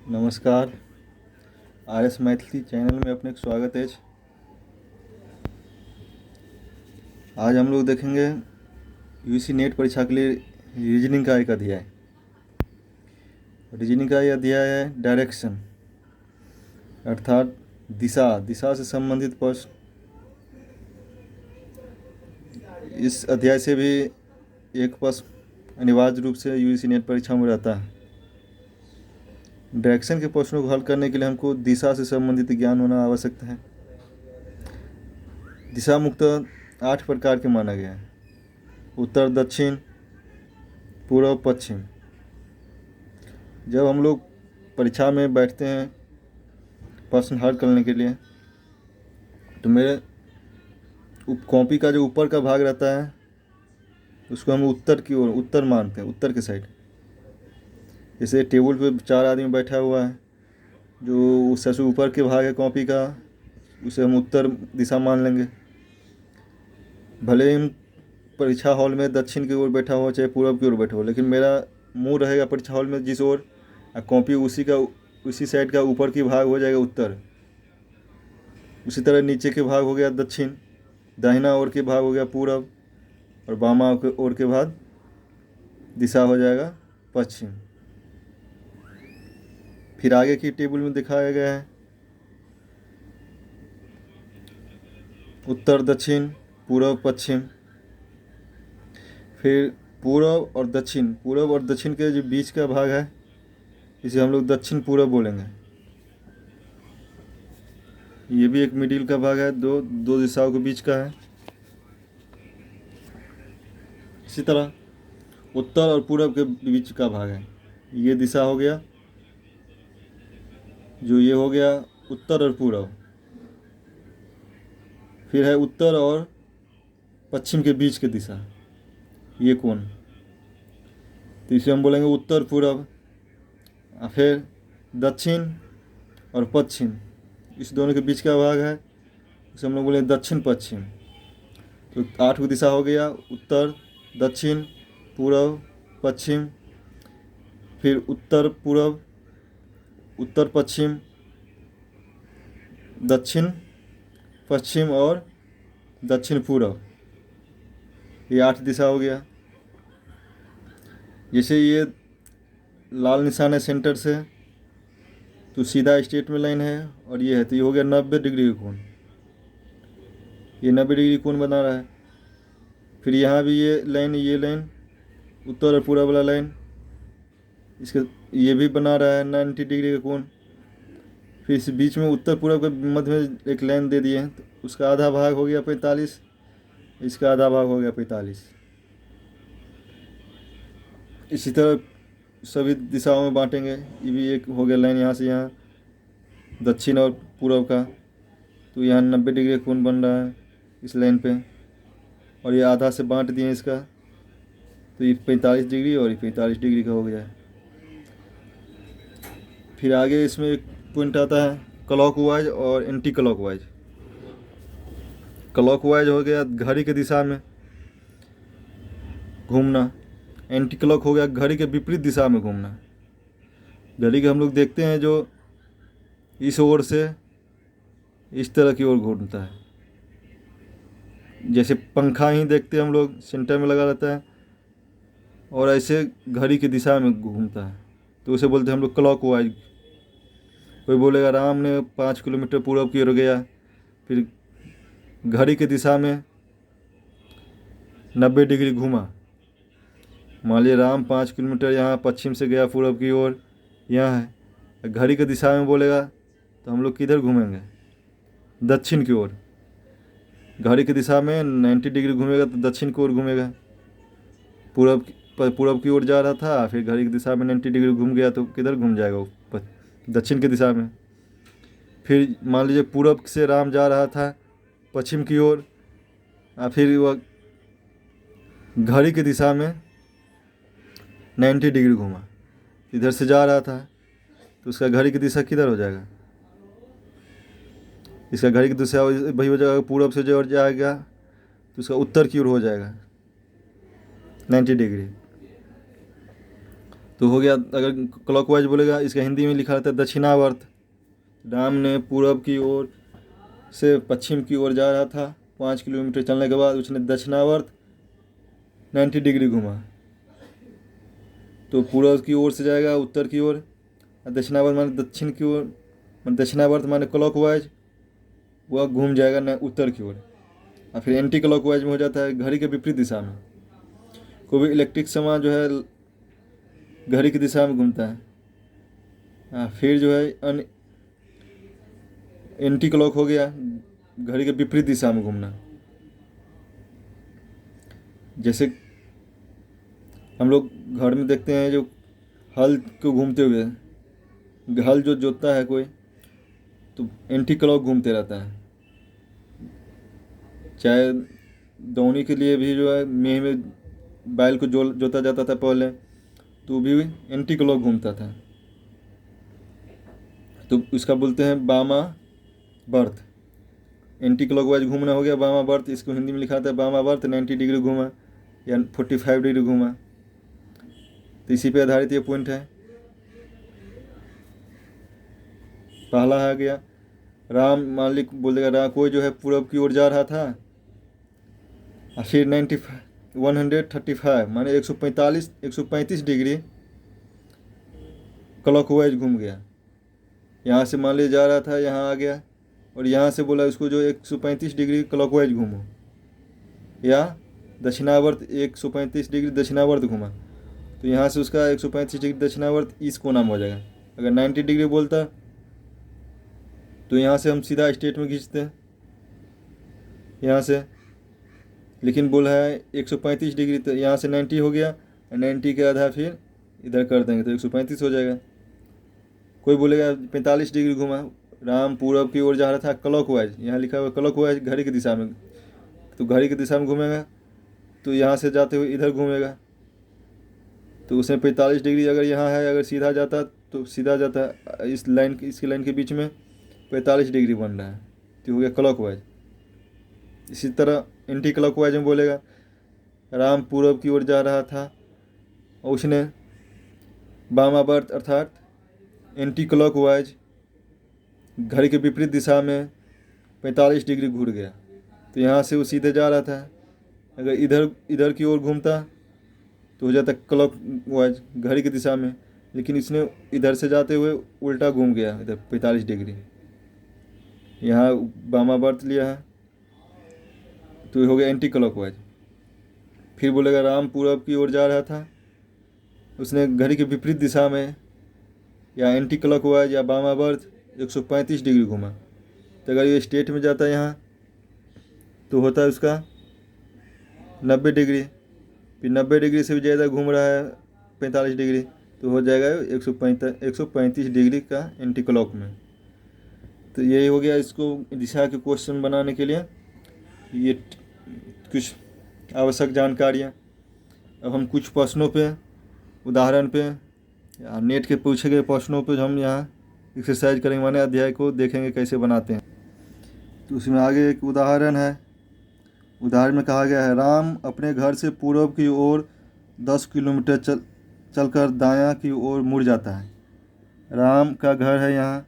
नमस्कार। RS. Maithili channel में अपने का स्वागत है। आज हम लोग देखेंगे यूजी नेट परीक्षा के लिए रीजनिंग का एक अध्याय। रीजनिंग का ये अध्याय है डायरेक्शन, अर्थात दिशा से संबंधित प्रश्न। इस अध्याय से भी एक प्रश्न अनिवार्य रूप से यूजी नेट परीक्षा में रहता है। डायरेक्शन के प्रश्नों को हल करने के लिए हमको दिशा से संबंधित ज्ञान होना आवश्यक है। दिशा मुख्यतः 8 प्रकार के माना गया है: उत्तर, दक्षिण, पूर्व, पश्चिम। जब हम लोग परीक्षा में बैठते हैं प्रश्न हल करने के लिए, तो मेरे कॉपी का जो ऊपर का भाग रहता है उसको हम उत्तर की ओर, उत्तर मानते हैं, उत्तर के साइड। जैसे टेबल पे 4 आदमी बैठा हुआ है, जो सबसे ऊपर के भाग है कॉपी का, उसे हम उत्तर दिशा मान लेंगे। भले ही हम परीक्षा हॉल में दक्षिण की ओर बैठा हुआ चाहे पूर्व की ओर बैठा हो, लेकिन मेरा मुंह रहेगा परीक्षा हॉल में जिस ओर, कॉपी उसी साइड का ऊपर की भाग हो जाएगा उत्तर। उसी तरह नीचे के भाग हो गया दक्षिण, दाहिना ओर के भाग हो गया पूर्व, और बामा ओर के भाग दिशा हो जाएगा पश्चिम। फिर आगे की टेबल में दिखाया गया है उत्तर, दक्षिण, पूर्व, पश्चिम। फिर पूर्व और दक्षिण के जो बीच का भाग है, इसे हम लोग दक्षिण पूर्व बोलेंगे। ये भी एक मिडिल का भाग है, दो दिशाओं के बीच का है। इसी तरह उत्तर और पूर्व के बीच का भाग है, ये दिशा हो गया, जो ये हो गया उत्तर और पूर्व। फिर है उत्तर और पश्चिम के बीच की दिशा, ये कोण, तो इसे हम बोलेंगे उत्तर पूर्व। फिर दक्षिण और पश्चिम, इस दोनों के बीच का भाग है, उसे हम लोग बोलेंगे दक्षिण पश्चिम। तो 8 दिशा हो गया, उत्तर, दक्षिण, पूर्व, पश्चिम। फिर उत्तर पूर्व, उत्तर पश्चिम, दक्षिण पश्चिम और दक्षिण पूर्व, ये 8 दिशा हो गया। जैसे ये लाल निशान है सेंटर से, तो सीधा स्ट्रेट में लाइन है, और ये है, तो ये हो गया 90 डिग्री का कोण। ये 90 डिग्री कोण बना रहा है। फिर यहाँ भी ये लाइन उत्तर और पूर्व वाला लाइन, इसका ये भी बना रहा है 90 डिग्री का कोण। फिर इस बीच में उत्तर पूर्व के मध्य में एक लाइन दे दिए हैं, तो उसका आधा भाग हो गया 45, इसका आधा भाग हो गया 45। इसी तरह सभी दिशाओं में बांटेंगे। ये भी एक हो गया लाइन यहाँ से यहाँ, दक्षिण और पूर्व का, तो यहाँ 90 डिग्री का कोण बन रहा है इस लाइन पे, और ये आधा से बांट दिए इसका, तो ये 45 डिग्री और ये 45 डिग्री का हो गया है। फिर आगे इसमें एक पॉइंट आता है क्लॉकवाइज और एंटी क्लॉकवाइज। क्लॉकवाइज हो गया घड़ी की दिशा में घूमना, एंटी क्लॉक हो गया घड़ी के विपरीत दिशा में घूमना। घड़ी के हम लोग देखते हैं जो इस ओर से इस तरह की ओर घूमता है, जैसे पंखा ही देखते हैं हम लोग, सेंटर में लगा रहता है और ऐसे घड़ी की दिशा में घूमता है, तो उसे बोलते हैं हम लोग क्लॉकवाइज। कोई बोलेगा राम ने 5 किलोमीटर पूर्व की ओर गया, फिर घड़ी की दिशा में 90 डिग्री घूमा। मान लीजिए राम 5 किलोमीटर यहाँ पश्चिम से गया पूर्व की ओर, यहाँ है, घड़ी की दिशा में बोलेगा तो हम लोग किधर घूमेंगे? दक्षिण की ओर। घड़ी की दिशा में 90 डिग्री घूमेगा तो दक्षिण की ओर घूमेगा। पूर्व की ओर जा रहा था, फिर घड़ी की दिशा में 90 डिग्री घूम गया तो किधर घूम जाएगा वो? दक्षिण की दिशा में। फिर मान लीजिए पूर्व से राम जा रहा था पश्चिम की ओर, फिर वह घड़ी की दिशा में 90 डिग्री घूमा, इधर से जा रहा था, तो उसका घड़ी की दिशा किधर हो जाएगा? इसका घड़ी की दिशा वही हो जाएगा, पूर्व से जो जाएगा तो उसका उत्तर की ओर हो जाएगा 90 डिग्री। तो हो गया। अगर क्लॉकवाइज बोलेगा, इसका हिंदी में लिखा रहता है दक्षिणावर्त। राम ने पूरब की ओर से पश्चिम की ओर जा रहा था, 5 किलोमीटर चलने के बाद उसने दक्षिणावर्त 90 डिग्री घूमा। तो पूरब की ओर से जाएगा उत्तर की ओर, दक्षिणावर्त माने दक्षिण की ओर, दक्षिणावर्त माने क्लॉकवाइज, वह घूम जाएगा उत्तर की ओर। और फिर एंटी क्लॉकवाइज में हो जाता है घड़ी के विपरीत दिशा में। कोई भी इलेक्ट्रिक सामान जो है घड़ी की दिशा में घूमता है। फिर जो है एंटी क्लॉक हो गया, घड़ी के विपरीत दिशा में घूमना। जैसे हम लोग घर में देखते हैं जो हल को घूमते हुए, हल जो जोतता है कोई, तो एंटी क्लॉक घूमते रहता है। चाहे दौनी के लिए भी जो है मेह में बैल को जोता जाता था पहले, तो भी एंटी क्लॉक घूमता था। तो इसका बोलते हैं बामा बर्थ। एंटी क्लॉकवाइज घूमना हो गया बामा बर्थ। इसको हिंदी में लिखा था बामा बर्थ, 90 डिग्री घूमा या 45 डिग्री घूमा। तो इसी पे आधारित ये पॉइंट है। पहला आ गया राम, मालिक बोलेगा राम कोई जो है पूरब की ओर जा रहा था, और फिर 135 माने 135 डिग्री क्लॉकवाइज घूम गया। यहाँ से मान लीजिए जा रहा था, यहाँ आ गया, और यहाँ से बोला उसको जो 135 डिग्री क्लॉकवाइज घूमो, या दक्षिणावर्त 135 डिग्री दक्षिणावर्त घूमा। तो यहाँ से उसका 135 डिग्री दक्षिणावर्त इस कोना में हो जाएगा। अगर 90 डिग्री बोलता तो यहाँ से हम सीधा स्ट्रेट में खींचते हैं यहाँ से, लेकिन बोला है 135 डिग्री, तो यहाँ से 90 हो गया, 90 के आधा फिर इधर कर देंगे तो 135 हो जाएगा। कोई बोलेगा 45 डिग्री घुमा, राम पूरब की ओर जा रहा था क्लॉकवाइज, यहाँ लिखा हुआ क्लॉकवाइज घड़ी की दिशा में, तो घड़ी की दिशा में घूमेगा, तो यहाँ से जाते हुए इधर घूमेगा, तो उसमें 45 डिग्री अगर यहाँ है, अगर सीधा जाता तो सीधा जाता, इस लाइन इसकी लाइन के बीच में 45 डिग्री बन रहा है, तो हो गया क्लॉकवाइज। इसी तरह एंटी क्लॉकवाइज में बोलेगा राम पूरब की ओर जा रहा था और उसने वामावर्त अर्थात एंटी क्लॉकवाइज घड़ी के विपरीत दिशा में 45 डिग्री घूर गया, तो यहाँ से वो सीधे जा रहा था। अगर इधर की ओर घूमता तो हो जाता क्लॉकवाइज घड़ी की दिशा में, लेकिन इसने इधर से जाते हुए उल्टा घूम गया इधर 45 डिग्री, यहाँ वामावर्त लिया है, तो हो गया एंटी क्लॉकवाइज। फिर बोलेगा राम पूरब की ओर जा रहा था, उसने घड़ी के विपरीत दिशा में या एंटी क्लॉकवाइज या वामावर्त 135 डिग्री घूमा। तो अगर ये स्ट्रेट में जाता है यहाँ तो होता है उसका 90 डिग्री, फिर 90 डिग्री से भी ज़्यादा घूम रहा है 45 डिग्री, तो हो जाएगा 135 डिग्री का एंटी क्लॉक में। तो यही हो गया इसको दिशा के क्वेश्चन बनाने के लिए ये कुछ आवश्यक जानकारियाँ। अब हम कुछ प्रश्नों पे, उदाहरण पे या नेट के पूछे गए प्रश्नों पे हम यहाँ एक्सरसाइज करेंगे, माने अध्याय को देखेंगे कैसे बनाते हैं। तो उसमें आगे एक उदाहरण है। उदाहरण में कहा गया है राम अपने घर से पूर्व की ओर 10 किलोमीटर चलकर दायां की ओर मुड़ जाता है। राम का घर है यहाँ,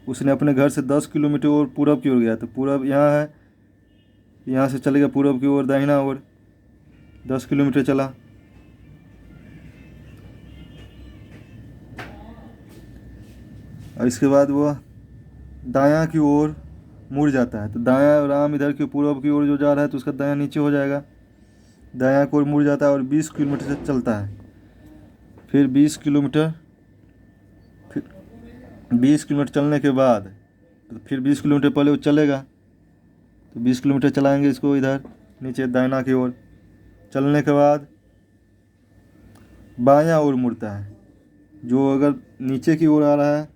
उसने अपने घर से 10 किलोमीटर और पूरब की ओर गया, तो पूरब यहाँ है, यहाँ से चलेगा पूरब की ओर दाहिना ओर 10 किलोमीटर चला। और इसके बाद वो दायां की ओर मुड़ जाता है, तो दायां राम इधर की पूरब की ओर जो जा रहा है तो उसका दायां नीचे हो जाएगा, दायां की ओर मुड़ जाता है और 20 किलोमीटर से चलता है। फिर 20 किलोमीटर चलने के बाद तो फिर 20 किलोमीटर पहले वो चलेगा, तो 20 किलोमीटर चलाएंगे इसको इधर नीचे दाहिना की ओर। चलने के बाद बायां ओर मुड़ता है, जो अगर नीचे की ओर आ रहा है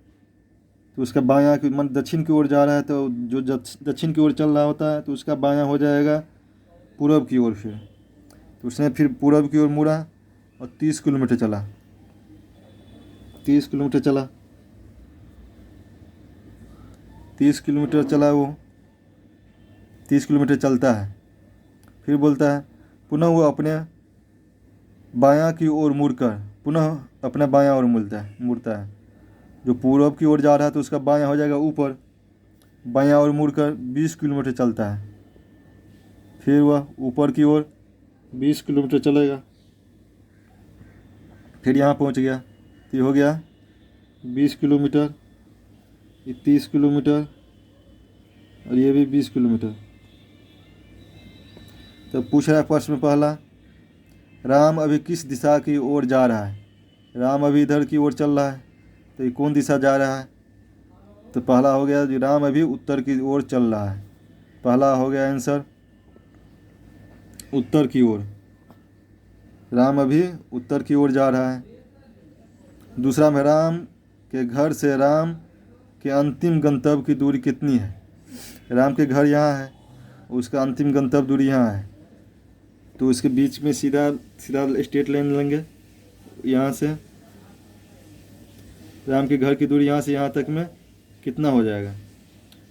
तो उसका बायां की मन दक्षिण की ओर जा रहा है, तो जो दक्षिण की ओर चल रहा होता है तो उसका बायां हो जाएगा पूरब की ओर। फिर तो उसने फिर पूरब की ओर मुड़ा और 30 किलोमीटर चला, 30 किलोमीटर चला, 30 किलोमीटर चला, वो 30 किलोमीटर चलता है। फिर बोलता है पुनः वो अपने बायां की ओर मुड़कर पुनः अपना बायां ओर मुड़ता है। जो पूर्व की ओर जा रहा है तो उसका बायां हो जाएगा ऊपर, बायां ओर मुड़कर 20 किलोमीटर चलता है। फिर वह ऊपर की ओर 20 किलोमीटर चलेगा। फिर यहाँ पहुँच गया तो ये हो गया 20 किलोमीटर, ये 30 किलोमीटर और ये भी 20 किलोमीटर। तो पूछ रहा है प्रश्न में पहला, राम अभी किस दिशा की ओर जा रहा है। राम अभी इधर की ओर चल रहा है, तो ये कौन दिशा जा रहा है। तो पहला हो गया जी राम अभी उत्तर की ओर चल रहा है। पहला हो गया आंसर उत्तर की ओर, राम अभी उत्तर की ओर जा रहा है। दूसरा में राम के घर से राम के अंतिम गंतव्य की दूरी कितनी है। राम के घर यहाँ है, उसका अंतिम गंतव्य दूरी यहाँ है, तो इसके बीच में सीधा सीधा स्ट्रेट लाइन लेंगे। यहाँ से राम के घर की दूरी यहाँ से यहाँ तक में कितना हो जाएगा,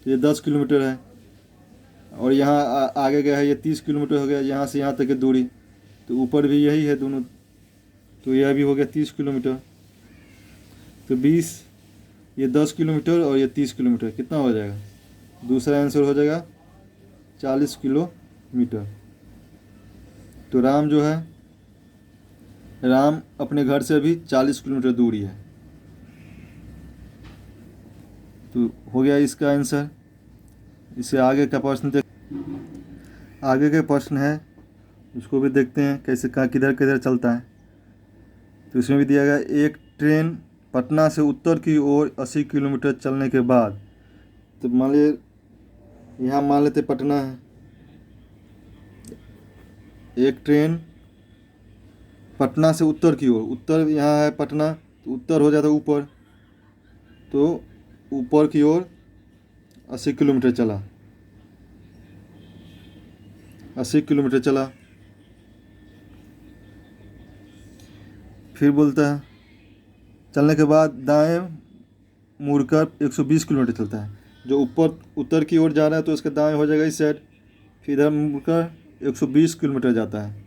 तो ये 10 किलोमीटर है। और यहाँ आगे गया है, ये 30 किलोमीटर हो गया यहाँ से यहाँ तक की दूरी। तो ऊपर भी यही है दोनों, तो यह भी हो गया 30 किलोमीटर। तो 20, ये 10 किलोमीटर और ये 30 किलोमीटर कितना हो जाएगा। दूसरा आंसर हो जाएगा 40 किलोमीटर। तो राम जो है, राम अपने घर से अभी 40 किलोमीटर दूरी है। तो हो गया इसका आंसर। इससे आगे का प्रश्न आगे के प्रश्न है, उसको भी देखते हैं कैसे कहाँ किधर किधर चलता है। तो इसमें भी दिया गया, एक ट्रेन पटना से उत्तर की ओर 80 किलोमीटर चलने के बाद, तो मान लीजिए यहाँ मान लेते पटना है, एक ट्रेन पटना से उत्तर की ओर, उत्तर यहाँ है पटना, तो उत्तर हो जाता है ऊपर, तो ऊपर की ओर 80 किलोमीटर चला, 80 किलोमीटर चला। फिर बोलता है चलने के बाद दाएं मुड़कर 120 किलोमीटर चलता है। जो ऊपर उत्तर की ओर जा रहा है तो उसका दाएं हो जाएगा इस साइड, फिर इधर मुड़कर 120 किलोमीटर जाता है,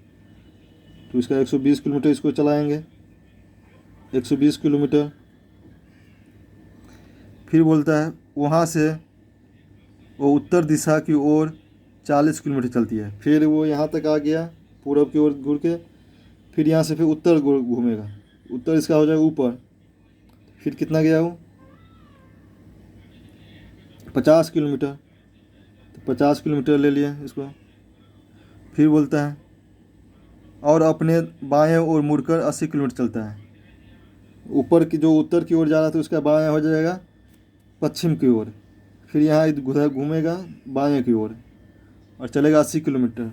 तो इसका 120 किलोमीटर इसको चलाएंगे, 120 किलोमीटर। फिर बोलता है वहाँ से वो उत्तर दिशा की ओर 40 किलोमीटर चलती है। फिर वो यहाँ तक आ गया पूरब की ओर घूर के, फिर यहाँ से फिर उत्तर घूमेगा, उत्तर इसका हो जाएगा ऊपर। फिर कितना गया वो 50 किलोमीटर, तो 50 किलोमीटर ले लिया इसको। फिर बोलता है और अपने बाएं ओर मुड़कर 80 किलोमीटर चलता है। ऊपर की जो उत्तर की ओर जा रहा था उसका बाएं हो जाएगा पश्चिम की ओर, फिर यहाँ इधर घूमेगा बाएं की ओर और चलेगा 80 किलोमीटर।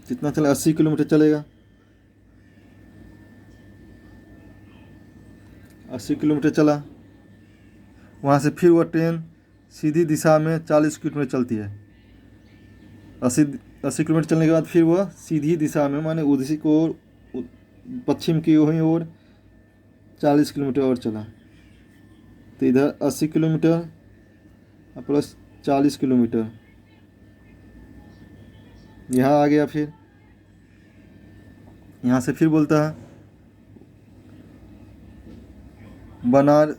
कितना चला, 80 किलोमीटर चलेगा, 80 किलोमीटर चला। वहाँ से फिर वह ट्रेन सीधी दिशा में 40 किलोमीटर चलती है। 80 किलोमीटर चलने के बाद फिर वह सीधी दिशा में, माने उसी को पश्चिम की वहीं ओर 40 किलोमीटर और चला। तो इधर 80 किलोमीटर प्लस 40 किलोमीटर यहाँ आ गया। फिर यहाँ से फिर बोलता है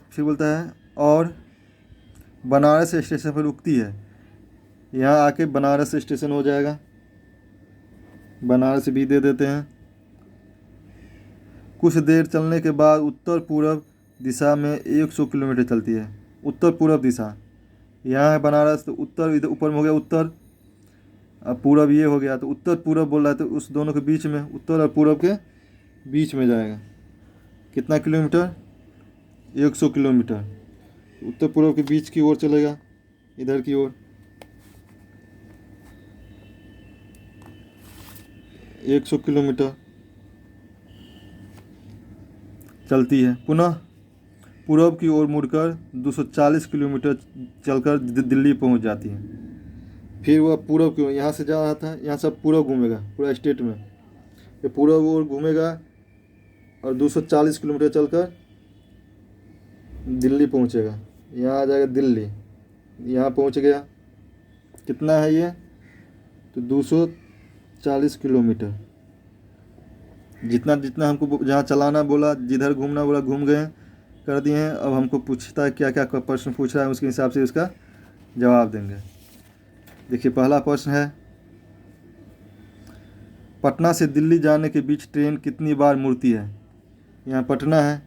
फिर बोलता है और बनारस स्टेशन पर रुकती है। यहाँ आके बनारस स्टेशन हो जाएगा, बनारस भी दे देते हैं। कुछ देर चलने के बाद उत्तर पूर्व दिशा में 100 किलोमीटर चलती है। उत्तर पूर्व दिशा यहाँ है बनारस, तो उत्तर इधर ऊपर में हो गया उत्तर, अब पूरब ये हो गया, तो उत्तर पूरब बोल रहा है, तो उस दोनों के बीच में, उत्तर और पूरब के बीच में जाएगा। कितना किलोमीटर, 100 किलोमीटर। उत्तर पूर्व के बीच की ओर चलेगा, इधर की ओर 100 किलोमीटर चलती है। पुनः पूरब की ओर मुड़कर 240 किलोमीटर चलकर दिल्ली पहुंच जाती है। फिर वह पूरब की ओर, यहाँ से जा रहा था, यहाँ से पूरब घूमेगा पूरा स्टेट में, ये पूरब ओर घूमेगा और 240 किलोमीटर चलकर दिल्ली पहुंचेगा। यहाँ आ जाएगा दिल्ली, यहाँ पहुंच गया। कितना है ये, तो 40 किलोमीटर। जितना जितना हमको जहाँ चलाना बोला, जिधर घूमना बोला घूम गए, कर दिए हैं। अब हमको पूछता है क्या क्या प्रश्न पूछ रहा है, उसके हिसाब से उसका जवाब देंगे। देखिए पहला प्रश्न है, पटना से दिल्ली जाने के बीच ट्रेन कितनी बार मुड़ती है। यहाँ पटना है,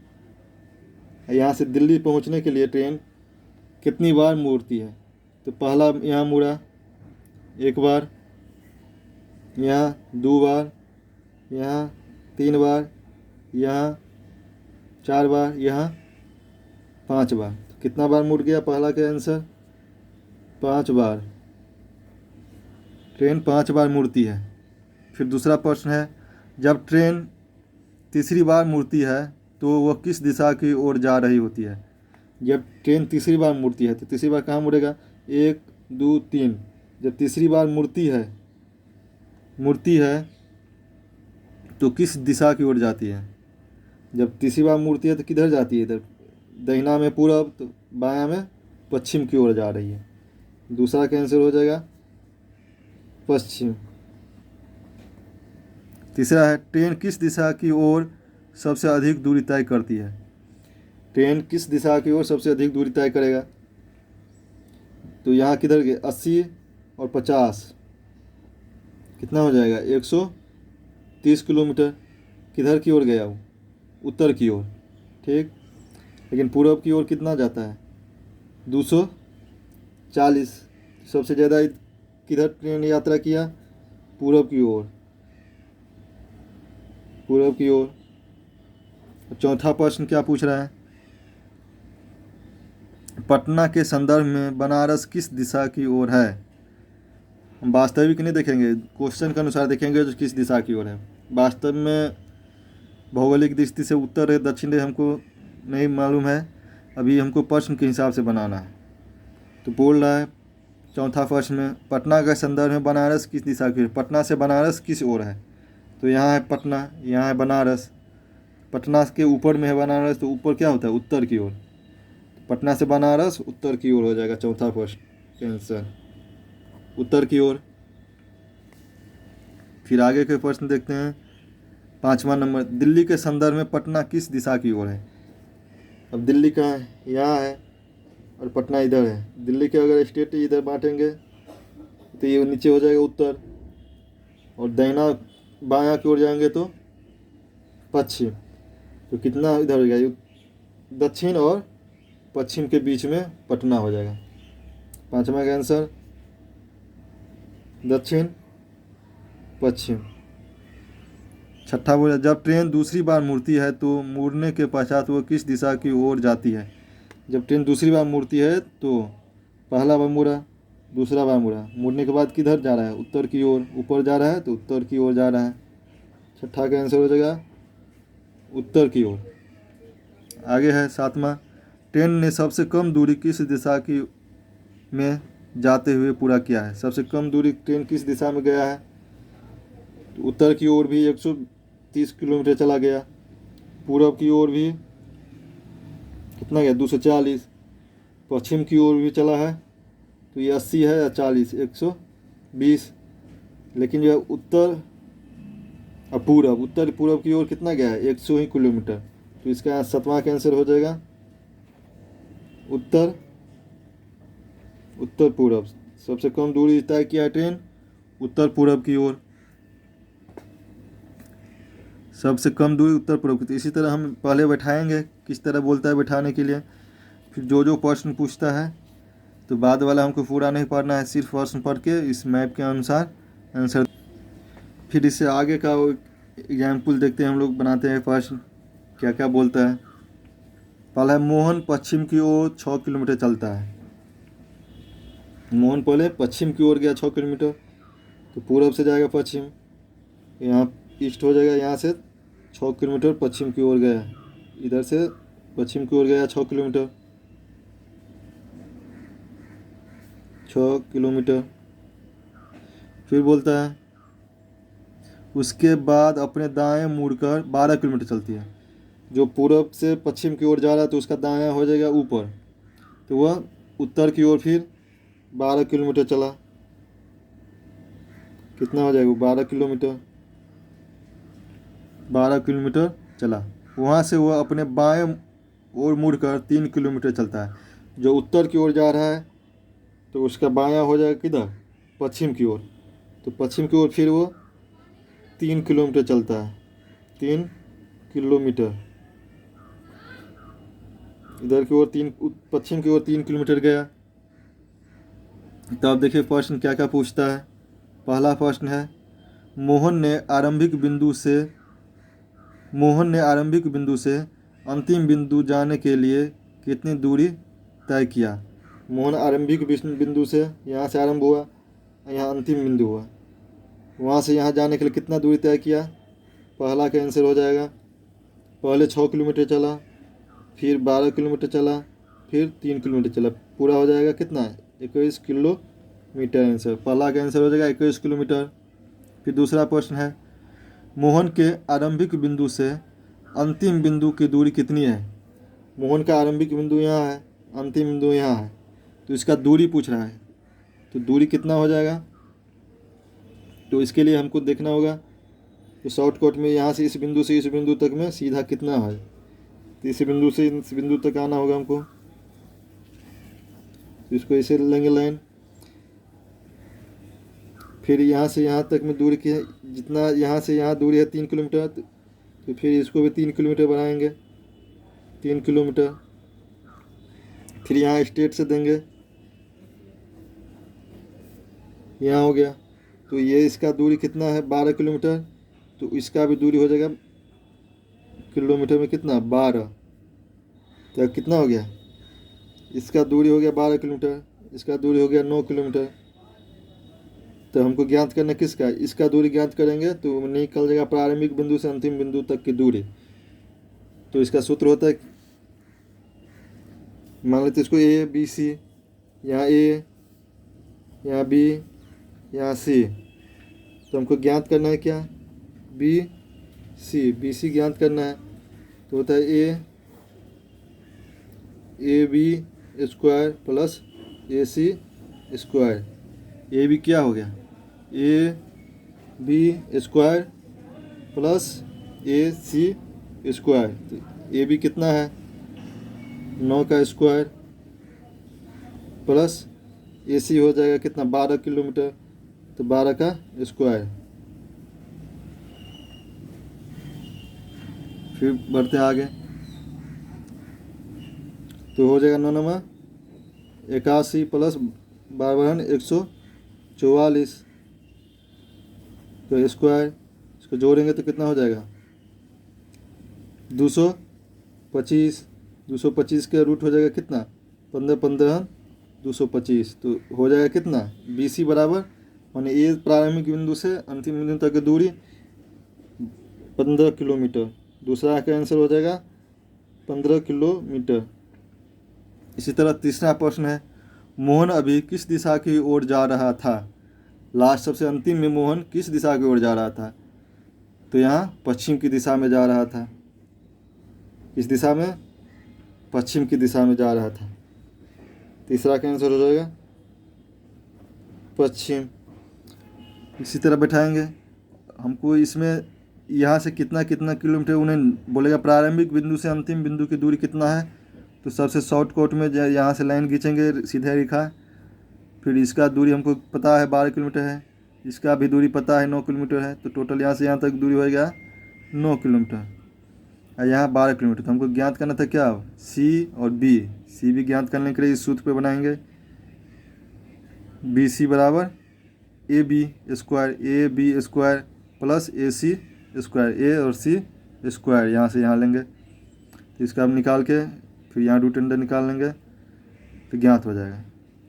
यहाँ से दिल्ली पहुँचने के लिए ट्रेन कितनी बार मुड़ती है। तो पहला यहाँ मुड़ा 1 बार, यहाँ 2 बार, यहाँ 3 बार, यहाँ 4 बार, यहाँ 5 बार। तो कितना बार मुड़ गया पहला का आंसर 5 बार। ट्रेन 5 बार मुड़ती है। फिर दूसरा प्रश्न है, जब ट्रेन तीसरी बार मुड़ती है तो वह किस दिशा की ओर जा रही होती है। जब ट्रेन तीसरी बार मुड़ती है तो तीसरी बार कहाँ मुड़ेगा, 1 2 3। जब तीसरी बार मुड़ती है तो किस दिशा की ओर जाती है। जब तीसरी बार मुड़ती है तो किधर जाती है, इधर दहिना में पूरब, तो बायां में पश्चिम की ओर जा रही है। दूसरा का आंसर हो जाएगा पश्चिम। तीसरा है, ट्रेन किस दिशा की ओर सबसे अधिक दूरी तय करती है। ट्रेन किस दिशा की ओर सबसे अधिक दूरी तय करेगा। तो यहाँ किधर गए, 80 और 50, कितना हो जाएगा 130 किलोमीटर। किधर की ओर गया वो, उत्तर की ओर, ठीक। लेकिन पूर्व की ओर कितना जाता है, 240। सबसे ज़्यादा किधर ट्रेन यात्रा किया, पूर्व की ओर, पूर्व की ओर। चौथा प्रश्न क्या पूछ रहा है, पटना के संदर्भ में बनारस किस दिशा की ओर है। हम वास्तविक नहीं देखेंगे, क्वेश्चन के अनुसार देखेंगे जो किस दिशा की ओर है। वास्तव में भौगोलिक दृष्टि से उत्तर है दक्षिण है हमको नहीं मालूम है, अभी हमको प्रश्न के हिसाब से बनाना है। तो बोल रहा है चौथा प्रश्न में, पटना के संदर्भ में बनारस किस दिशा की ओर, पटना से बनारस किस ओर है। तो यहाँ है पटना, यहाँ है बनारस। पटना के ऊपर में है बनारस, तो ऊपर क्या होता है, उत्तर की ओर। पटना से बनारस उत्तर की ओर हो जाएगा चौथा प्रश्न आंसर, उत्तर की ओर। फिर आगे के प्रश्न देखते हैं। 5वां नंबर, दिल्ली के संदर्भ में पटना किस दिशा की ओर है। अब दिल्ली कहाँ है, यहाँ है और पटना इधर है। दिल्ली के अगर स्टेट इधर बांटेंगे तो ये नीचे हो जाएगा उत्तर, और दाहिना बायां की ओर जाएंगे तो पश्चिम। तो कितना इधर हो गया, दक्षिण और पश्चिम के बीच में पटना हो जाएगा। 5वां का आंसर दक्षिण पश्चिम। छठा बोला, जब ट्रेन दूसरी बार मुड़ती है तो मुड़ने के पश्चात वो किस दिशा की ओर जाती है। जब ट्रेन दूसरी बार मुड़ती है तो पहला बार मुड़ा, दूसरा बार मुड़ा, मुड़ने के बाद किधर जा रहा है, उत्तर की ओर। ऊपर जा रहा है तो उत्तर की ओर जा रहा है। छठा का आंसर हो जाएगा उत्तर की ओर। आगे है 7वां, ट्रेन ने सबसे कम दूरी किस दिशा की में जाते हुए पूरा किया है। सबसे कम दूरी ट्रेन किस दिशा में गया है, तो उत्तर की ओर भी 130 किलोमीटर चला गया, पूर्व की ओर भी कितना गया 240, पश्चिम की ओर भी चला है तो ये 80 है या 40, 120। लेकिन जो उत्तर और पूर्व, उत्तर पूर्व की ओर कितना गया है 100 ही किलोमीटर। तो इसका 7वां का आंसर हो जाएगा उत्तर उत्तर पूर्व। सबसे कम दूरी तय किया ट्रेन उत्तर पूर्व की ओर, सबसे कम दूरी उत्तर पूर्व की। तो इसी तरह हम पहले बैठाएंगे किस तरह बोलता है बैठाने के लिए, फिर जो जो प्रश्न पूछता है तो बाद वाला हमको पूरा नहीं पढ़ना है, सिर्फ प्रश्न पढ़ के इस मैप के अनुसार आंसर। फिर इससे आगे का एग्जाम्पल देखते हैं, हम लोग बनाते हैं प्रश्न क्या क्या बोलता है। पहला है, मोहन पश्चिम की ओर 6 किलोमीटर चलता है। मोहन पहले पश्चिम की ओर गया 6 किलोमीटर, तो पूर्व से जाएगा पश्चिम, यहाँ ईस्ट हो जाएगा, यहाँ से 6 किलोमीटर पश्चिम की ओर गया, इधर से पश्चिम की ओर गया 6 किलोमीटर, 6 किलोमीटर। फिर बोलता है उसके बाद अपने दाएं मुड़कर 12 किलोमीटर चलती है। जो पूर्व से पश्चिम की ओर जा रहा है तो उसका दायां हो जाएगा ऊपर, तो वह उत्तर की ओर फिर 12 किलोमीटर चला। कितना हो जाएगा? वो 12 किलोमीटर, 12 किलोमीटर चला। वहाँ से वो अपने बाएं ओर मुड़कर 3 किलोमीटर चलता है। जो उत्तर की ओर जा रहा है तो उसका बायां हो जाएगा किधर? पश्चिम की ओर। तो पश्चिम की ओर फिर वो 3 किलोमीटर चलता है, 3 किलोमीटर इधर की ओर, पश्चिम की ओर 3 किलोमीटर गया। तो अब देखिए प्रश्न क्या क्या पूछता है। पहला प्रश्न है, मोहन ने आरंभिक बिंदु से अंतिम बिंदु जाने के लिए कितनी दूरी तय किया? मोहन आरंभिक बिंदु से, यहाँ से आरंभ हुआ, यहाँ अंतिम बिंदु हुआ, वहाँ से यहाँ जाने के लिए कितना दूरी तय किया? पहला का आंसर हो जाएगा, पहले 6 किलोमीटर चला, फिर 12 किलोमीटर चला, फिर 3 किलोमीटर चला, पूरा हो जाएगा कितना? 21 किलोमीटर आंसर। पहला का आंसर हो जाएगा 21 किलोमीटर। फिर दूसरा प्रश्न है, मोहन के आरंभिक बिंदु से अंतिम बिंदु की दूरी कितनी है? मोहन का आरंभिक बिंदु यहाँ है, अंतिम बिंदु यहाँ है, तो इसका दूरी पूछ रहा है। तो दूरी कितना हो जाएगा? तो इसके लिए हमको देखना होगा तो शॉर्टकट में यहाँ से इस बिंदु तक में सीधा कितना है। तो इस बिंदु से इस बिंदु तक आना होगा हमको, तो इसको ऐसे लेंगे लाइन। फिर यहाँ से यहाँ तक में दूरी की जितना यहाँ से यहाँ दूरी है 3 किलोमीटर, तो फिर इसको भी 3 किलोमीटर बनाएंगे, 3 किलोमीटर। फिर यहाँ स्ट्रेट से देंगे, यहाँ हो गया। तो ये इसका दूरी कितना है? 12 किलोमीटर। तो इसका भी दूरी हो जाएगा किलोमीटर में कितना? 12। तो कितना हो गया? इसका दूरी हो गया 12 किलोमीटर, इसका दूरी हो गया 9 किलोमीटर। तो हमको ज्ञात करना किसका? इसका दूरी ज्ञात करेंगे तो निकल जाएगा प्रारंभिक बिंदु से अंतिम बिंदु तक की दूरी। तो इसका सूत्र होता है, मान लेते इसको ए बी सी, यहाँ ए, यहाँ बी, यहाँ सी। तो हमको ज्ञात करना है क्या? बी सी ज्ञात करना है। तो होता है a B square plus A C square. A b क्या हो गया? A B square plus A C square. तो ए बी कितना है? 9 का स्क्वायर प्लस ए सी हो जाएगा कितना? 12 किलोमीटर, तो 12 का स्क्वायर। फिर बढ़ते हैं आगे, तो हो जाएगा 9 नमा 81 प्लस 12 144। तो स्क्वायर इसको जोड़ेंगे तो कितना हो जाएगा? 225। 225 का रूट हो जाएगा कितना? 15 15 225। तो हो जाएगा कितना? बी सी बराबर, माने ए प्रारंभिक बिंदु से अंतिम बिंदु तक की दूरी 15 किलोमीटर। दूसरा का आंसर हो जाएगा 15 किलोमीटर। इसी तरह तीसरा प्रश्न है, मोहन अभी किस दिशा की ओर जा रहा था? लास्ट सबसे अंतिम में मोहन किस दिशा की ओर जा रहा था? तो यहाँ पश्चिम की दिशा में जा रहा था। इस दिशा में पश्चिम की दिशा में जा रहा था। तीसरा का आंसर हो जाएगा पश्चिम। इसी तरह बैठाएंगे हमको, इसमें यहाँ से कितना कितना किलोमीटर उन्हें बोलेगा, प्रारंभिक बिंदु से अंतिम बिंदु की दूरी कितना है। तो सबसे शॉर्टकट में यहाँ से लाइन खींचेंगे सीधे रेखा। फिर इसका दूरी हमको पता है 12 किलोमीटर है, इसका भी दूरी पता है 9 किलोमीटर है। तो टोटल यहाँ से यहाँ तक दूरी हो गया 9 किलोमीटर, और यहाँ 12 किलोमीटर। तो हमको ज्ञात करना था क्या? सी और बी। सी भी ज्ञात करने के लिए इस सूत्र पे बनाएंगे, बी सी बराबर A B square plus A C square. A और सी स्क्वायर यहाँ से यहाँ लेंगे, तो इसका हम निकाल के फिर यहाँ रूट अंडर निकाल लेंगे तो ज्ञात हो जाएगा।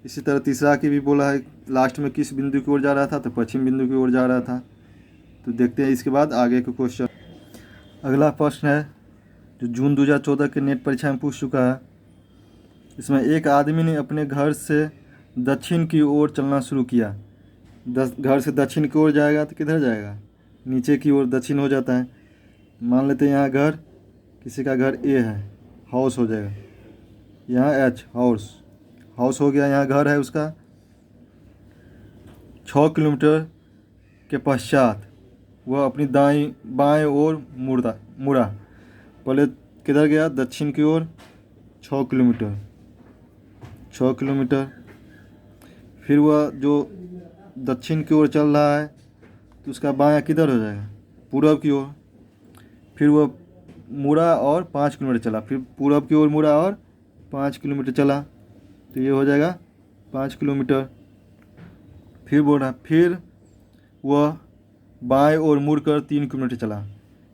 इसी तरह तीसरा की भी बोला है, लास्ट में किस बिंदु की ओर जा रहा था? तो पश्चिम बिंदु की ओर जा रहा था। तो देखते हैं इसके बाद आगे के क्वेश्चन। अगला प्रश्न है जो जून 2014 के नेट परीक्षा में पूछ चुका है। इसमें एक आदमी ने अपने घर से दक्षिण की ओर चलना शुरू किया। घर से दक्षिण की ओर जाएगा तो किधर जाएगा? नीचे की ओर दक्षिण हो जाता है। मान लेते हैं यहाँ घर, किसी का घर ए है, हाउस हो जाएगा, यहाँ एच हाउस हो गया, यहाँ घर है उसका। 6 किलोमीटर के पश्चात वह अपनी बाएं ओर मुड़ा। पहले किधर गया? दक्षिण की ओर 6 किलोमीटर, 6 किलोमीटर। फिर वह जो दक्षिण की ओर चल रहा है तो उसका बायां किधर हो जाएगा? पूरब की ओर। फिर वह मुड़ा और 5 किलोमीटर चला, फिर पूरब की ओर मुड़ा और 5 किलोमीटर चला, तो ये हो जाएगा 5 किलोमीटर। फिर बोल रहा, फिर वह बाएं ओर मुड़कर 3 किलोमीटर चला।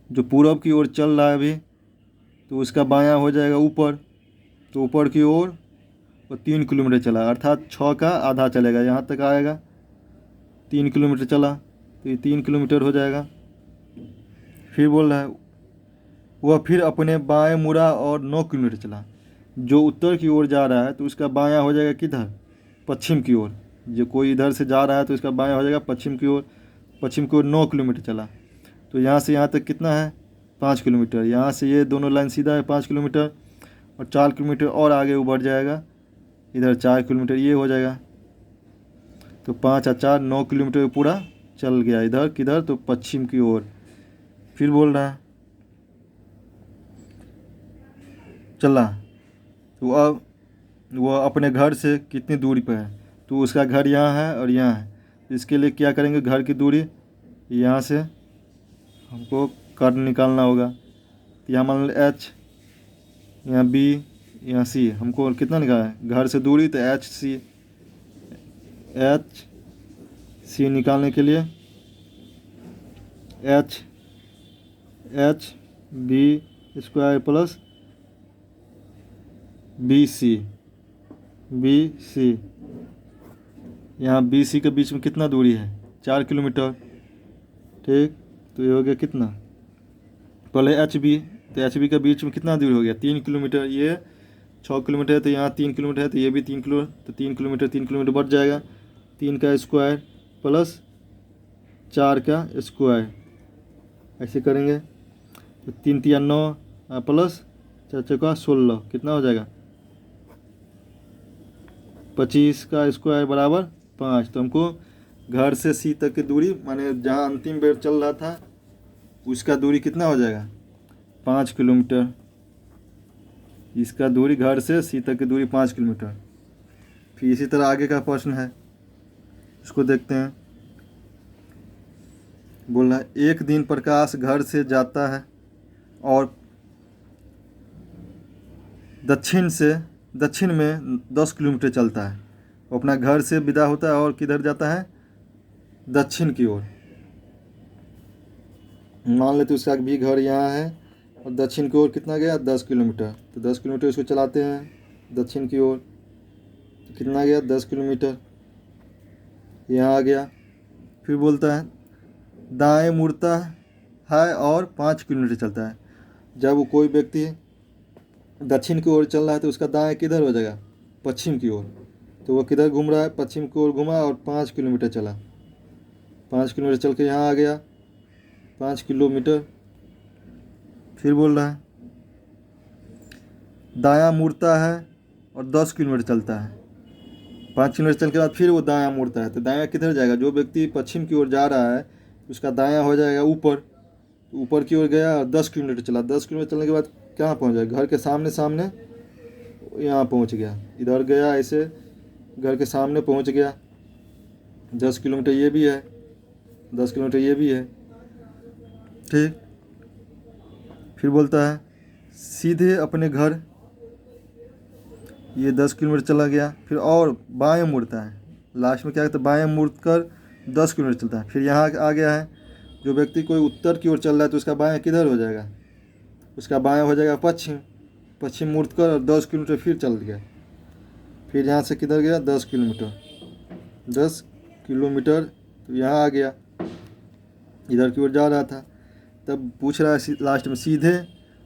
जो पूरब की ओर चल रहा है अभी, तो उसका बायां हो जाएगा ऊपर, तो ऊपर की ओर वो 3 किलोमीटर चला, अर्थात 6 का आधा चलेगा, यहाँ तक आएगा। 3 किलोमीटर चला तो ये 3 किलोमीटर हो जाएगा। फिर बोल रहा है वह फिर अपने बाएं मुड़ा और 9 किलोमीटर चला। जो उत्तर की ओर जा रहा है तो उसका बायां हो जाएगा किधर? पश्चिम की ओर। जो कोई इधर से जा रहा है तो इसका बायां हो जाएगा पश्चिम की ओर। पश्चिम की ओर 9 किलोमीटर चला, तो यहाँ से यहाँ तक कितना है? 5 किलोमीटर। यहाँ से ये दोनों लाइन सीधा है 5 किलोमीटर, और 4 किलोमीटर और आगे वो बढ़ जाएगा, इधर 4 किलोमीटर ये हो जाएगा। तो 5 और 4 9 किलोमीटर पूरा चल गया। इधर किधर? तो पश्चिम की ओर। फिर बोल रहा है चला, तो अब वह अपने घर से कितनी दूरी पर है? तो उसका घर यहाँ है और यहाँ है। इसके लिए क्या करेंगे? घर की दूरी यहाँ से हमको काट निकालना होगा। तो यहाँ मान लो H, यहाँ B, यहाँ C। हमको कितना निकालना है घर से दूरी? तो H C निकालने के लिए H B square plus b c. यहाँ बी सी के बीच में कितना दूरी है? 4 किलोमीटर। ठीक, तो ये हो गया कितना? पहले एच बी, तो एच बी के बीच में कितना दूरी हो गया? 3 किलोमीटर। ये 6 किलोमीटर है, तो यहाँ 3 किलोमीटर है, तो ये भी 3 किलोमीटर, तो 3 किलोमीटर 3 किलोमीटर बढ़ जाएगा। 3 का स्क्वायर प्लस 4 का स्क्वायर, ऐसे करेंगे तो 3 3 9 प्लस 4 4 16, कितना हो जाएगा? 25 का स्क्वायर बराबर 5। तो हमको घर से सी तक की दूरी, माने जहाँ अंतिम बेर चल रहा था उसका दूरी कितना हो जाएगा? 5 किलोमीटर। इसका दूरी घर से सी तक की दूरी 5 किलोमीटर। फिर इसी तरह आगे का प्रश्न है, इसको देखते हैं। बोल रहा है एक दिन प्रकाश घर से जाता है और दक्षिण में 10 किलोमीटर चलता है। वो अपना घर से विदा होता है और किधर जाता है? दक्षिण की ओर। मान लेते उसका भी घर यहाँ है और दक्षिण की ओर कितना गया? 10 किलोमीटर। तो 10 किलोमीटर इसको चलाते हैं दक्षिण की ओर, तो कितना गया? 10 किलोमीटर। यहाँ आ गया। फिर बोलता है दाएं मुड़ता है और 5 किलोमीटर चलता है। जब वो कोई व्यक्ति दक्षिण की ओर चल रहा है तो उसका दाएं किधर हो जाएगा? पश्चिम की ओर। तो वो किधर घूम रहा है? पश्चिम की ओर घूमा और 5 किलोमीटर चला। 5 किलोमीटर चल के यहाँ आ गया 5 किलोमीटर। फिर बोल रहा है दायां मुड़ता है और 10 किलोमीटर चलता है। 5 किलोमीटर चल के बाद फिर वो दायां मुड़ता है, तो दायां किधर जाएगा? जो व्यक्ति पश्चिम की ओर जा रहा है उसका दायां हो जाएगा ऊपर। ऊपर की ओर गया और 10 किलोमीटर चला। 10 किलोमीटर चलने के बाद कहाँ पहुँच जाएगा? घर के सामने सामने यहाँ पहुँच गया। इधर गया, ऐसे घर के सामने पहुँच गया। 10 किलोमीटर ये भी है, 10 किलोमीटर ये भी है। ठीक, फिर बोलता है सीधे अपने घर, ये 10 किलोमीटर चला गया। फिर और बाएं मुड़ता है, लास्ट में क्या कहते हैं? बाएं मुड़कर 10 किलोमीटर चलता है। फिर यहाँ आ गया है, जो व्यक्ति कोई उत्तर की ओर चल रहा है तो उसका बायां किधर हो जाएगा? उसका बायां हो जाएगा पश्चिम। पश्चिम मुड़कर और 10 किलोमीटर फिर चल गया। फिर यहाँ से किधर गया? 10 किलोमीटर। 10 किलोमीटर तो यहाँ आ गया, इधर की ओर जा रहा था। तब पूछ रहा है लास्ट में सीधे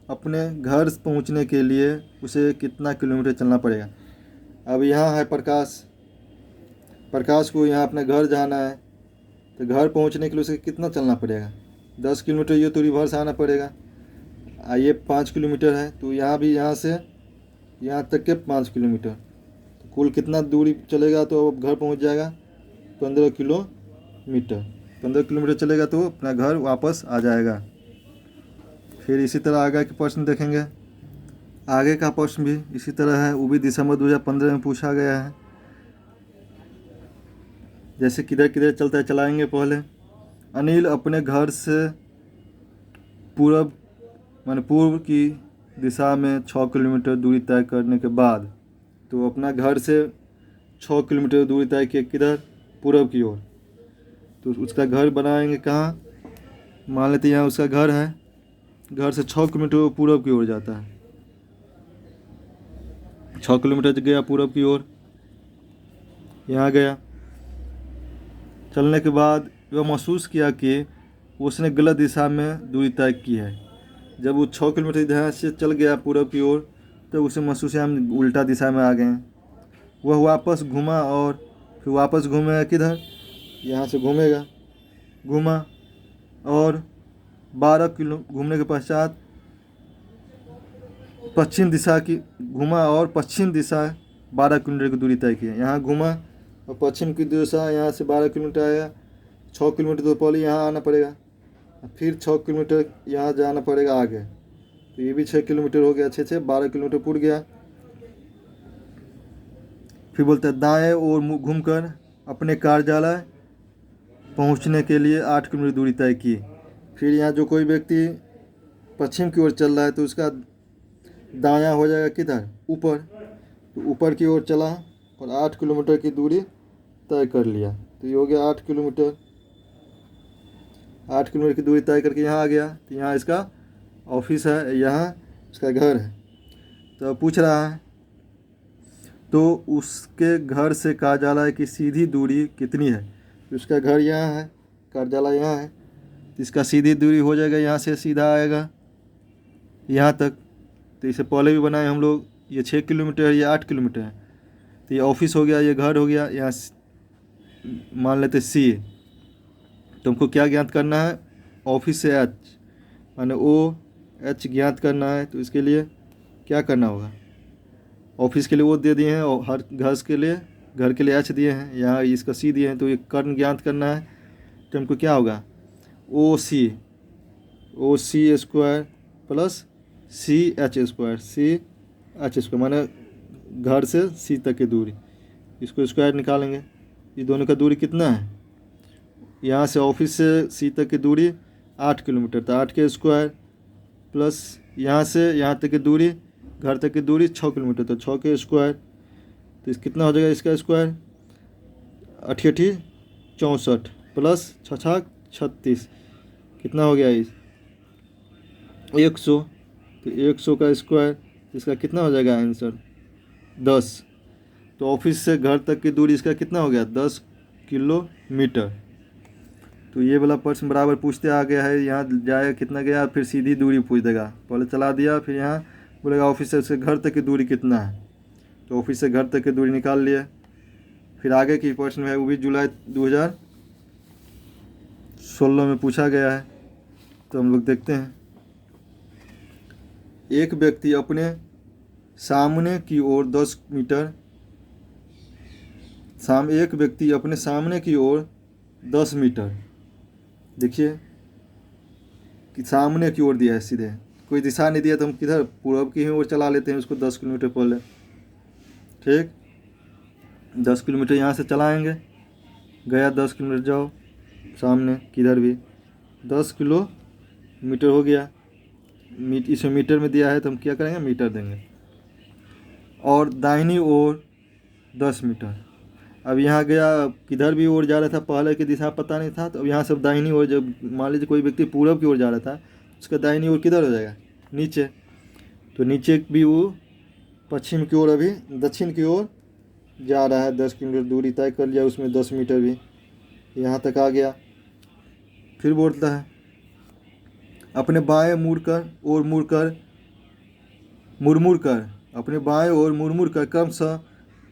अपने घर पहुँचने के लिए उसे कितना किलोमीटर चलना पड़ेगा। अब यहाँ है प्रकाश को यहाँ अपने घर जाना है, तो घर पहुँचने के लिए उसे कितना चलना पड़ेगा? 10 किलोमीटर। ये तो रिवर्स आना पड़ेगा। ये 5 किलोमीटर है, तो यहाँ भी यहाँ से यहाँ तक के 5 किलोमीटर, तो कुल कितना दूरी चलेगा? तो अब घर पहुँच जाएगा 15 किलोमीटर। 15 किलोमीटर चलेगा तो अपना घर वापस आ जाएगा। फिर इसी तरह आगे के प्रश्न देखेंगे। आगे का प्रश्न भी इसी तरह है, वो भी दिसंबर 2015 में पूछा गया है। जैसे किधर किधर चलता है चलाएंगे पहले। अनिल अपने घर से पूर्व की दिशा में 6 किलोमीटर दूरी तय करने के बाद, तो अपना घर से 6 किलोमीटर दूरी तय किए किधर, पूर्व की ओर। तो उसका घर बनाएंगे कहाँ, मान लेते यहाँ उसका घर है, घर से 6 किलोमीटर पूर्व की ओर जाता है। 6 किलोमीटर गया पूर्व की ओर, यहाँ गया। चलने के बाद वह महसूस किया कि उसने गलत दिशा में दूरी तय की है। जब वो 6 किलोमीटर इधर से चल गया पूर्व की ओर, तो उसे महसूस किया हम उल्टा दिशा में आ गए हैं। वह वापस घूमा और फिर वापस घूमेगा किधर, यहाँ से घूमा और 12 किलो घूमने के पश्चात पश्चिम दिशा की घूमा और पश्चिम दिशा 12 किलोमीटर की दूरी तय की। यहाँ घूमा और पश्चिम की दिशा यहाँ से 12 किलोमीटर आया। 6 किलोमीटर तो पहले यहाँ आना पड़ेगा, फिर 6 किलोमीटर यहाँ जाना पड़ेगा आगे। तो ये भी 6 किलोमीटर हो गया, 12 किलोमीटर पूर गया। फिर बोलते हैं दाएं ओर घूमकर अपने कार्यालय पहुंचने के लिए 8 किलोमीटर दूरी तय की। फिर यहाँ जो कोई व्यक्ति पश्चिम की ओर चल रहा है तो उसका दायां हो जाएगा किधर, ऊपर। तो ऊपर की ओर चला और 8 किलोमीटर की दूरी तय कर लिया। तो ये हो गया 8 किलोमीटर। 8 किलोमीटर की दूरी तय करके यहाँ आ गया। तो यहाँ इसका ऑफिस है, यहाँ इसका घर है। तो पूछ रहा है तो उसके घर से कार्यालय की सीधी दूरी कितनी है। तो उसका घर यहाँ है, कार्यालय यहाँ है, तो इसका सीधी दूरी हो जाएगा, यहाँ से सीधा आएगा यहाँ तक। तो इसे पहले भी बनाए हम लोग, ये 6 किलोमीटर है, ये 8 किलोमीटर है। तो ये ऑफिस हो गया, ये घर हो गया। यहाँ मान लेते सी। तुमको क्या ज्ञात करना है, ऑफिस से एच माने OH ज्ञात करना है। तो इसके लिए क्या करना होगा, ऑफिस के लिए वो दे दिए हैं और हर घर के लिए H दिए हैं, यहाँ इसका C दिए हैं। तो ये कर्ण ज्ञात करना है। तो हमको क्या होगा, OC square plus CH square माने घर से C तक की दूरी, इसको स्क्वायर निकालेंगे। ये दोनों का दूरी कितना है, यहाँ से ऑफिस से C तक की दूरी 8 किलोमीटर, तो 8 के स्क्वायर प्लस यहाँ से यहाँ तक की दूरी, घर तक की दूरी 6 किलोमीटर, तो 6 के स्क्वायर। तो इस कितना हो जाएगा, इसका स्क्वायर 8 64 प्लस 6 36 कितना हो गया, इस 100। तो 100 का स्क्वायर, इसका कितना हो जाएगा आंसर 10। तो ऑफिस से घर तक की दूरी इसका कितना हो गया, 10 किलोमीटर। तो ये वाला प्रश्न बराबर पूछते आ गया है। यहाँ जाएगा कितना गया, फिर सीधी दूरी पूछ देगा, पहले चला दिया, फिर यहाँ बोलेगा ऑफिस से घर तक की दूरी कितना है। तो ऑफिस से घर तक की दूरी निकाल लिया। फिर आगे की प्रश्न है, वो भी जुलाई 2016 में पूछा गया है। तो हम लोग देखते हैं। एक व्यक्ति अपने सामने की ओर 10 मीटर एक व्यक्ति अपने सामने की ओर 10 मीटर, देखिए कि सामने की ओर दिया है, सीधे कोई दिशा नहीं दिया, तो हम किधर पूर्व की ही ओर चला लेते हैं उसको 10 किलोमीटर पहले। ठीक, 10 किलोमीटर यहाँ से चलाएंगे, गया 10 किलोमीटर, जाओ सामने किधर भी 10 किलोमीटर हो गया। इसमें मीटर में दिया है तो हम क्या करेंगे, मीटर देंगे। और दाहिनी ओर 10 मीटर। अब यहाँ गया, किधर भी ओर जा रहा था, पहले की दिशा पता नहीं था, तो अब यहाँ से दाहिनी ओर, जब मान लीजिए कोई व्यक्ति पूर्व की ओर जा रहा था, उसका दाहिनी ओर किधर हो जाएगा, नीचे। तो नीचे भी वो पश्चिम की ओर, अभी दक्षिण की ओर जा रहा है। 10 किलोमीटर दूरी तय कर लिया, उसमें 10 मीटर भी यहाँ तक आ गया। फिर बोलता है अपने बाएं मुड़कर अपने बाएं ओर मुड़ कर क्रमशः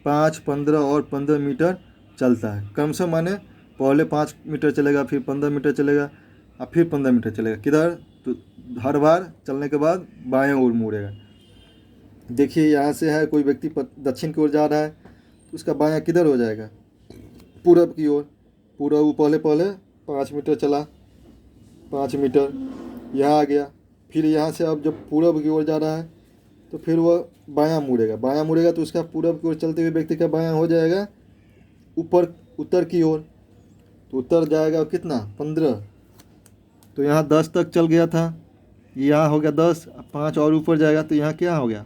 5, 15 और 15 मीटर चलता है। क्रमशः माने पहले 5 मीटर चलेगा, फिर 15 मीटर चलेगा और फिर 15 मीटर चलेगा। किधर, तो हर बार चलने के बाद बाएं ओर मुड़ेगा। देखिए यहाँ से है, कोई व्यक्ति दक्षिण की ओर जा रहा है, तो उसका बायां किधर हो जाएगा, पूरब की ओर। पूरब पहले 5 मीटर चला, 5 मीटर यहाँ आ गया। फिर यहाँ से अब जब पूरब की ओर जा रहा है तो फिर वह बायां मुड़ेगा तो उसका पूरब की ओर चलते हुए व्यक्ति का बायां हो जाएगा ऊपर उत्तर की ओर। तो उत्तर जाएगा कितना 15। तो यहाँ 10 तक चल गया था, यहाँ हो गया 10, 5 और ऊपर जाएगा तो यहाँ क्या हो गया,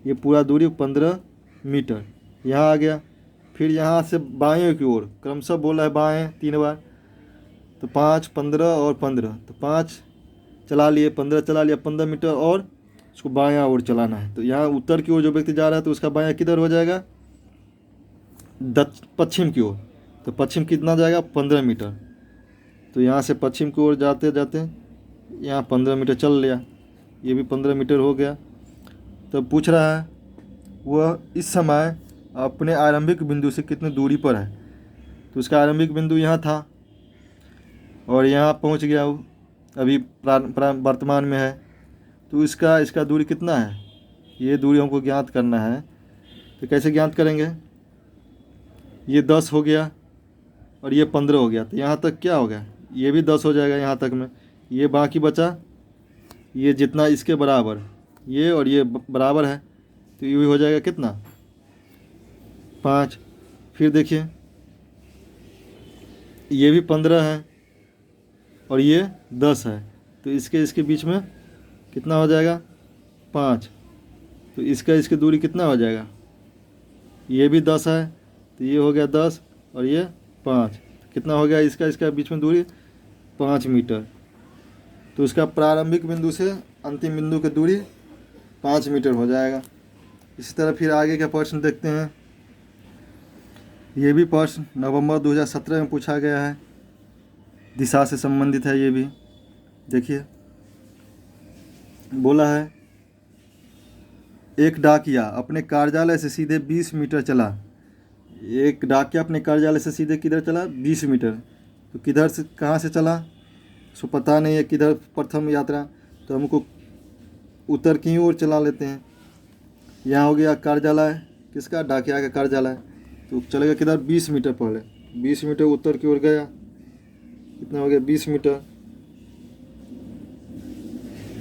ये पूरा दूरी 15 मीटर यहाँ आ गया। फिर यहाँ से बाएं की ओर क्रमशः बोला है बाएं 3 बार, तो 5, 15 और 15, तो 5 चला लिए, 15 चला लिया, 15 मीटर और उसको बायां ओर चलाना है। तो यहाँ उत्तर की ओर जो व्यक्ति जा रहा है तो उसका बायां किधर हो जाएगा, पश्चिम की ओर। तो पश्चिम कितना जाएगा 15 मीटर। तो यहाँ से पश्चिम की ओर जाते जाते यहाँ 15 मीटर चल लिया, ये भी 15 मीटर हो गया। तो पूछ रहा है वह इस समय अपने आरंभिक बिंदु से कितनी दूरी पर है। तो उसका आरंभिक बिंदु यहाँ था और यहाँ पहुँच गया वो, अभी वर्तमान में है। तो इसका दूरी कितना है, ये दूरी हमको ज्ञात करना है। तो कैसे ज्ञात करेंगे, ये 10 हो गया और ये 15 हो गया, तो यहाँ तक क्या हो गया, ये भी 10 हो जाएगा यहाँ तक में। ये बाकी बचा, ये जितना इसके बराबर, ये और ये बराबर है, तो ये भी हो जाएगा कितना 5। फिर देखिए ये भी 15 है और ये 10 है, तो इसके बीच में कितना हो जाएगा 5। तो इसकी दूरी कितना हो जाएगा, ये भी 10 है, तो ये हो गया 10 और ये 5, कितना हो गया इसका बीच में दूरी 5 मीटर। तो इसका प्रारंभिक बिंदु से अंतिम बिंदु की दूरी 5 मीटर हो जाएगा। इसी तरह फिर आगे का प्रश्न देखते हैं। ये भी प्रश्न नवंबर 2017 में पूछा गया है, दिशा से संबंधित है। ये भी देखिए, बोला है एक डाकिया अपने कार्यालय से सीधे 20 मीटर चला। एक डाकिया अपने कार्यालय से सीधे किधर चला 20 मीटर। तो किधर से कहाँ से चला, उसको पता नहीं है किधर प्रथम यात्रा, तो हमको उत्तर की ओर चला लेते हैं। यहाँ हो गया कार्यालय किसका, डाकिया का कार्यालय, तो चलेगा किधर 20 मीटर, पहले 20 मीटर उत्तर की ओर गया, कितना हो गया 20 मीटर।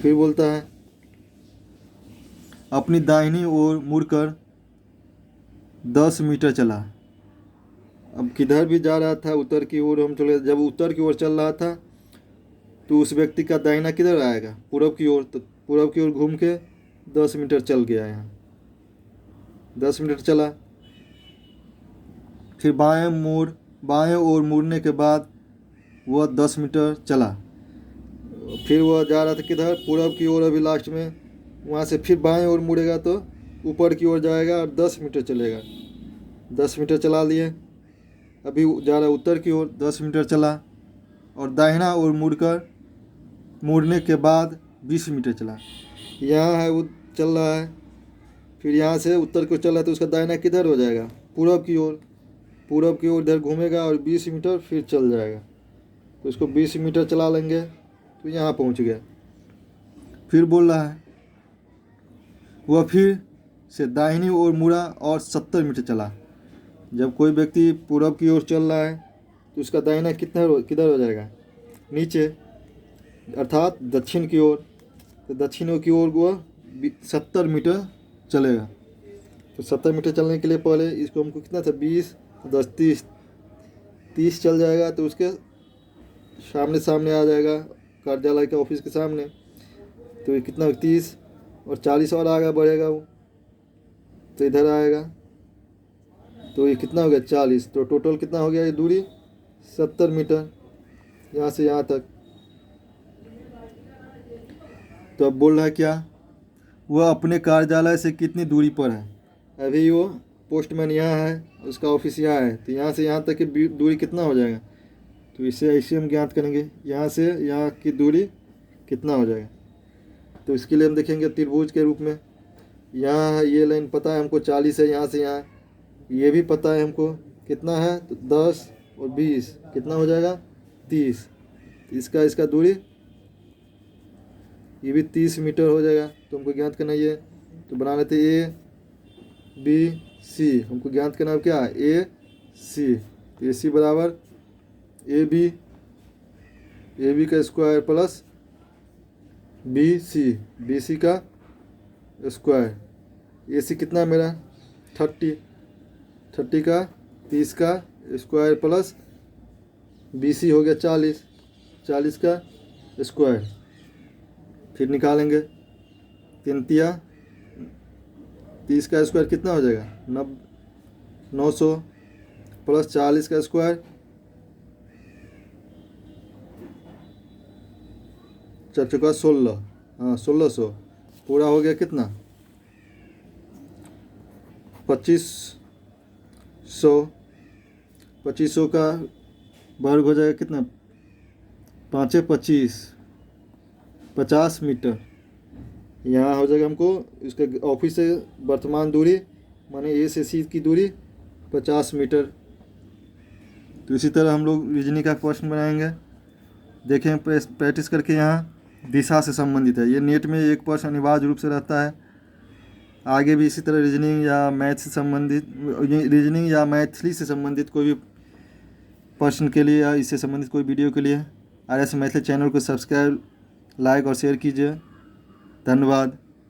फिर बोलता है अपनी दाहिनी ओर मुड़कर 10 मीटर चला। अब किधर भी जा रहा था उत्तर की ओर हम चले, जब उत्तर की ओर चल रहा था तो उस व्यक्ति का दाहिना किधर आएगा पूरब की ओर, तो पूरब की ओर घूम के 10 मीटर चल गया, यहाँ 10 मीटर चला। फिर बाएं ओर मुड़ने के बाद वह 10 मीटर चला। फिर वह जा रहा था किधर पूरब की ओर, अभी लास्ट में वहाँ से फिर बाएं ओर मुड़ेगा तो ऊपर की ओर जाएगा और 10 मीटर चलेगा। 10 मीटर चला लिए, अभी जा रहा है उत्तर की ओर, 10 मीटर चला और दाहिना ओर मुड़ने के बाद 20 मीटर चला। यहाँ है वो चल रहा है, फिर यहाँ से उत्तर की ओर चल रहा है तो उसका दाहिना किधर हो जाएगा पूरब की ओर। पूरब की ओर इधर घूमेगा और 20 मीटर फिर चल जाएगा, तो इसको 20 मीटर चला लेंगे तो यहाँ पहुँच गया। फिर बोल रहा है वह फिर से दाहिनी ओर मुड़ा और 70 मीटर चला। जब कोई व्यक्ति पूरब की ओर चल रहा है तो उसका दाहिना किधर हो जाएगा नीचे, अर्थात दक्षिण की ओर। तो दक्षिण की ओर वह 70 मीटर चलेगा। तो 70 मीटर चलने के लिए पहले इसको हमको कितना था 20, 10, 30 चल जाएगा, तो उसके सामने आ जाएगा कार्यालय के ऑफिस के सामने। तो ये कितना 30 और 40 और आगे बढ़ेगा वो, तो इधर आएगा, तो ये कितना हो गया 40। तो टोटल कितना हो गया ये दूरी 70 मीटर यहाँ से यहाँ तक। तो अब बोल रहा है क्या, वह अपने कार्यालय से कितनी दूरी पर है। अभी वो पोस्टमैन यहाँ है, उसका ऑफिस यहाँ है, तो यहाँ से यहाँ तक की दूरी कितना हो जाएगा। तो इसे ऐसे हम ज्ञात करेंगे, यहाँ से यहाँ की दूरी कितना हो जाएगा। तो इसके लिए हम देखेंगे त्रिभुज के रूप में, यहाँ ये लाइन पता है हमको 40 है, यहाँ से यहाँ ये भी पता है हमको कितना है, तो 10 और 20 कितना हो जाएगा 30। इसका दूरी ये भी 30 मीटर हो जाएगा। तो हमको ज्ञात करना ये, तो बना लेते ABC, हमको ज्ञात करना क्या AC। तो AC बराबर AB ए बी का स्क्वायर प्लस बी सी का स्क्वायर। ए सी कितना है मेरा 30 का 30 का स्क्वायर प्लस बी सी हो गया 40 का स्क्वायर। फिर निकालेंगे 3 30 का स्क्वायर कितना हो जाएगा 900 प्लस 40 का स्क्वायर 4 चौका 16, हाँ 1600 पूरा हो गया कितना 2500 का वर्ग हो जाएगा कितना 5×25 50 मीटर। यहाँ हो जाएगा हमको इसके ऑफिस से वर्तमान दूरी माने ए से सी की दूरी 50 मीटर। तो इसी तरह हम लोग रीजनिंग का क्वेश्चन बनाएंगे। देखें प्रैक्टिस करके। यहाँ दिशा से संबंधित है, ये नेट में एक प्रश्न अनिवार्य रूप से रहता है। आगे भी इसी तरह रीजनिंग या मैथ से संबंधित रीजनिंग या मैथिली से संबंधित कोई भी प्रश्न के लिए या इससे संबंधित कोई वीडियो के लिए RS मैथिली चैनल को सब्सक्राइब, लाइक और शेयर कीजिए। धन्यवाद।